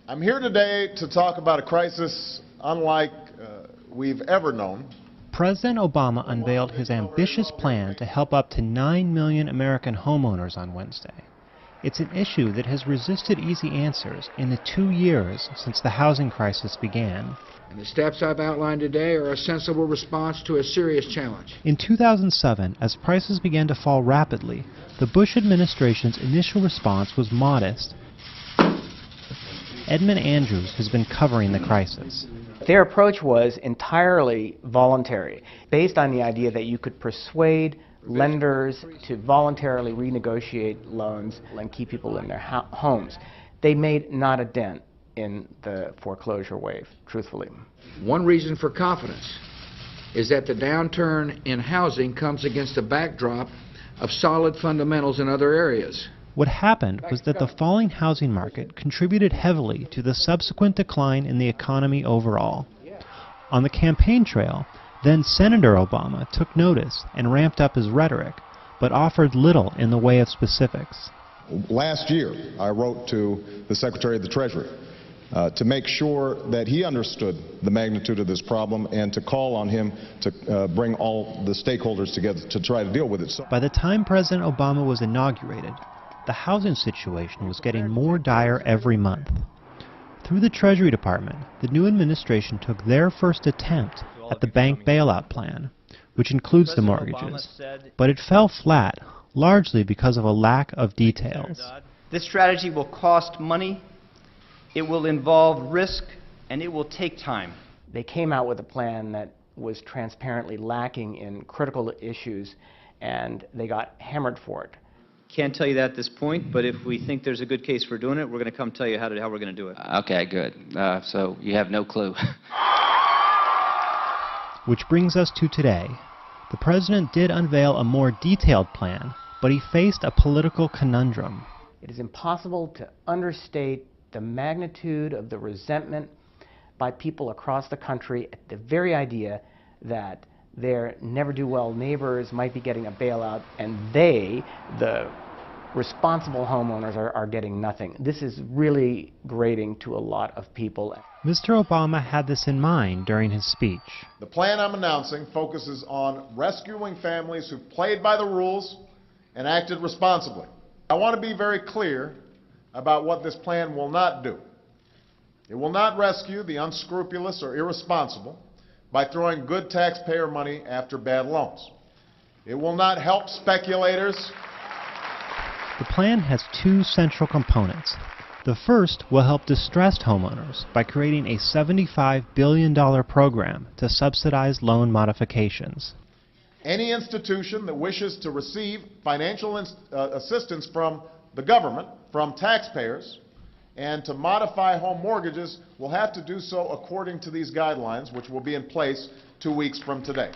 I'm here today to talk about a crisis unlike we've ever known. President Obama unveiled his ambitious plan to help up to 9 million American homeowners on Wednesday. It's an issue that has resisted easy answers in the 2 years since the housing crisis began. And the steps I've outlined today are a sensible response to a serious challenge. In 2007, as prices began to fall rapidly, the Bush administration's initial response was modest. Edmund Andrews has been covering the crisis. Their approach was entirely voluntary, based on the idea that you could persuade lenders to voluntarily renegotiate loans and keep people in their homes. They made not a dent in the foreclosure wave, truthfully. One reason for confidence is that the downturn in housing comes against a backdrop of solid fundamentals in other areas. What happened was that the falling housing market contributed heavily to the subsequent decline in the economy overall. On the campaign trail, then Senator Obama took notice and ramped up his rhetoric, but offered little in the way of specifics. Last year, I wrote to the Secretary of the Treasury to make sure that he understood the magnitude of this problem and to call on him to bring all the stakeholders together to try to deal with it. By the time President Obama was inaugurated, the housing situation was getting more dire every month. Through the Treasury Department, the new administration took their first attempt at the bank bailout plan, which includes the mortgages, but it fell flat, largely because of a lack of details. This strategy will cost money, it will involve risk, and it will take time. They came out with a plan that was transparently lacking in critical issues, and they got hammered for it. Can't tell you that at this point, but if we think there's a good case for doing it, we're going to come tell you how we're going to do it. Okay, good. So you have no clue. Which brings us to today. The president did unveil a more detailed plan, but he faced a political conundrum. It is impossible to understate the magnitude of the resentment by people across the country at the very idea that their never-do-well neighbors might be getting a bailout, and they, the responsible homeowners, are getting nothing. This is really grating to a lot of people. Mr. Obama had this in mind during his speech. The plan I'm announcing focuses on rescuing families who played by the rules and acted responsibly. I want to be very clear about what this plan will not do. It will not rescue the unscrupulous or irresponsible by throwing good taxpayer money after bad loans. It will not help speculators. The plan has two central components. The first will help distressed homeowners by creating a $75 billion program to subsidize loan modifications. Any institution that wishes to receive financial assistance from the government, from taxpayers, and to modify home mortgages will have to do so according to these guidelines, which will be in place 2 weeks from today.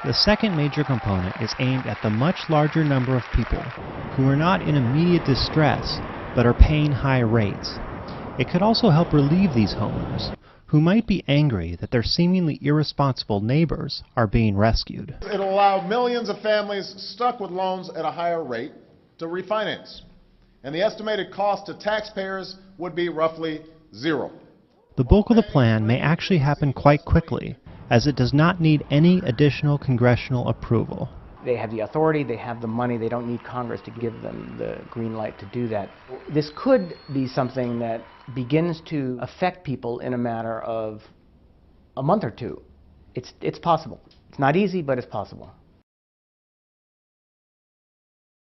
The second major component is aimed at the much larger number of people who are not in immediate distress but are paying high rates. It could also help relieve these homeowners who might be angry that their seemingly irresponsible neighbors are being rescued. It'll allow millions of families stuck with loans at a higher rate to refinance, and the estimated cost to taxpayers would be roughly zero. The bulk of the plan may actually happen quite quickly, as it does not need any additional congressional approval. They have the authority, they have the money, they don't need Congress to give them the green light to do that. This could be something that begins to affect people in a matter of a month or two. It's possible. It's not easy, but it's possible.